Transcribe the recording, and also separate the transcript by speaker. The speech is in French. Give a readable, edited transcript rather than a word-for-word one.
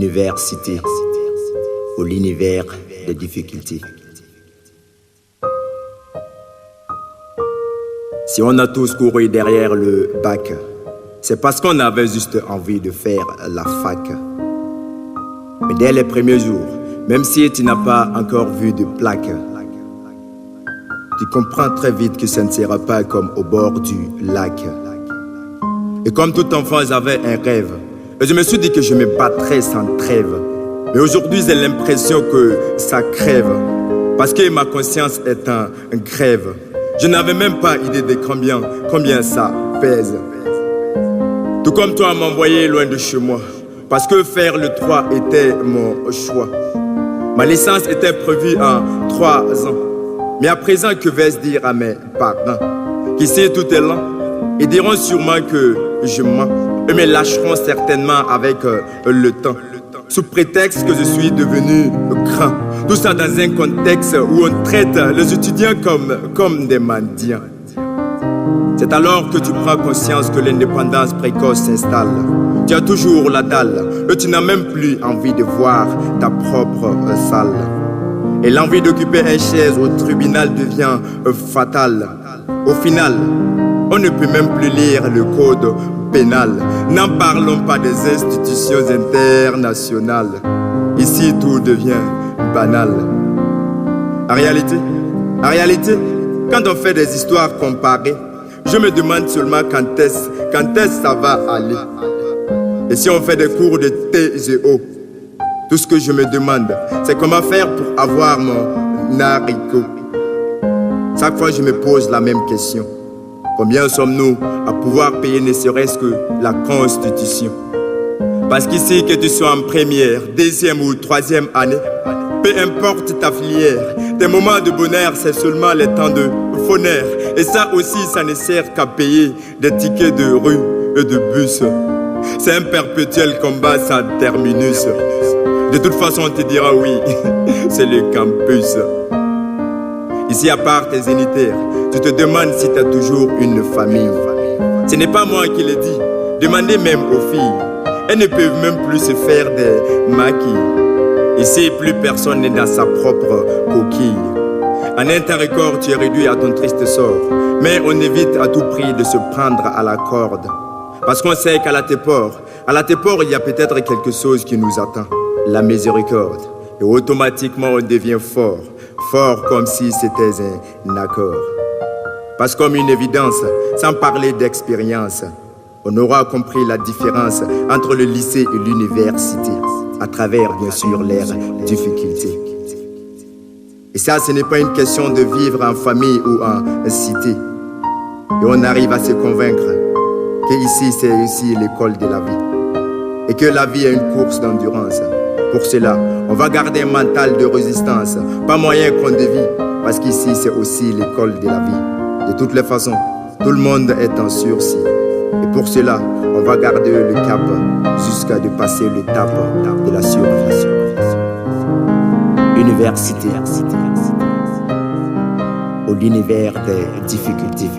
Speaker 1: l'université ou l'univers des difficultés. Si on a tous couru derrière le bac, c'est parce qu'on avait juste envie de faire la fac. Mais dès les premiers jours, même si tu n'as pas encore vu de plaque, tu comprends très vite que ça ne sera pas comme au bord du lac. Et comme tout enfant, j'avais un rêve. Et je me suis dit que je me battrais sans trêve. Mais aujourd'hui, j'ai l'impression que ça crève. Parce que ma conscience est en grève. Je n'avais même pas idée de combien ça pèse. Tout comme toi m'envoyer loin de chez moi. Parce que faire le 3 était mon choix. Ma licence était prévue en 3 ans. Mais à présent, que vais-je dire à mes parents? Qu'ici tout est lent. Ils diront sûrement que je mens. Eux me lâcheront certainement avec le temps. Sous prétexte que je suis devenu grand. Tout ça dans un contexte où on traite les étudiants comme des mendiants. C'est alors que tu prends conscience que l'indépendance précoce s'installe. Tu as toujours la dalle et tu n'as même plus envie de voir ta propre salle. Et l'envie d'occuper une chaise au tribunal devient fatale. Au final, on ne peut même plus lire le code pénal. N'en parlons pas des institutions internationales. Ici, tout devient banal. En réalité, quand on fait des histoires comparées, je me demande seulement quand est-ce ça va aller. Et si on fait des cours de TGO, tout ce que je me demande, c'est comment faire pour avoir mon haricot. Chaque fois, je me pose la même question. Combien sommes-nous à pouvoir payer ne serait-ce que la Constitution? Parce qu'ici, que tu sois en première, deuxième ou troisième année, peu importe ta filière, tes moments de bonheur, c'est seulement les temps de phonère. Et ça aussi, ça ne sert qu'à payer des tickets de rue et de bus. C'est un perpétuel combat sans terminus. De toute façon, on te dira oui, c'est le campus. Ici, à part tes zénitaires, tu te demandes si tu as toujours une famille. Ce n'est pas moi qui le dis. Demandez même aux filles. Elles ne peuvent même plus se faire des maquilles. Ici, plus personne n'est dans sa propre coquille. En un temps record, tu es réduit à ton triste sort. Mais on évite à tout prix de se prendre à la corde. Parce qu'on sait qu'à la tépore, il y a peut-être quelque chose qui nous attend. La miséricorde. Et automatiquement, on devient fort. Fort comme si c'était un accord. Parce comme une évidence, sans parler d'expérience, on aura compris la différence entre le lycée et l'université, à travers bien sûr leurs difficultés. Et ça, ce n'est pas une question de vivre en famille ou en cité. Et on arrive à se convaincre que ici, c'est aussi l'école de la vie. Et que la vie est une course d'endurance. Pour cela, on va garder un mental de résistance, pas moyen qu'on dévie, parce qu'ici, c'est aussi l'école de la vie. De toutes les façons, tout le monde est en sursis. Et pour cela, on va garder le cap jusqu'à de passer l'étape de la survie. Université ou l'univers des difficultés.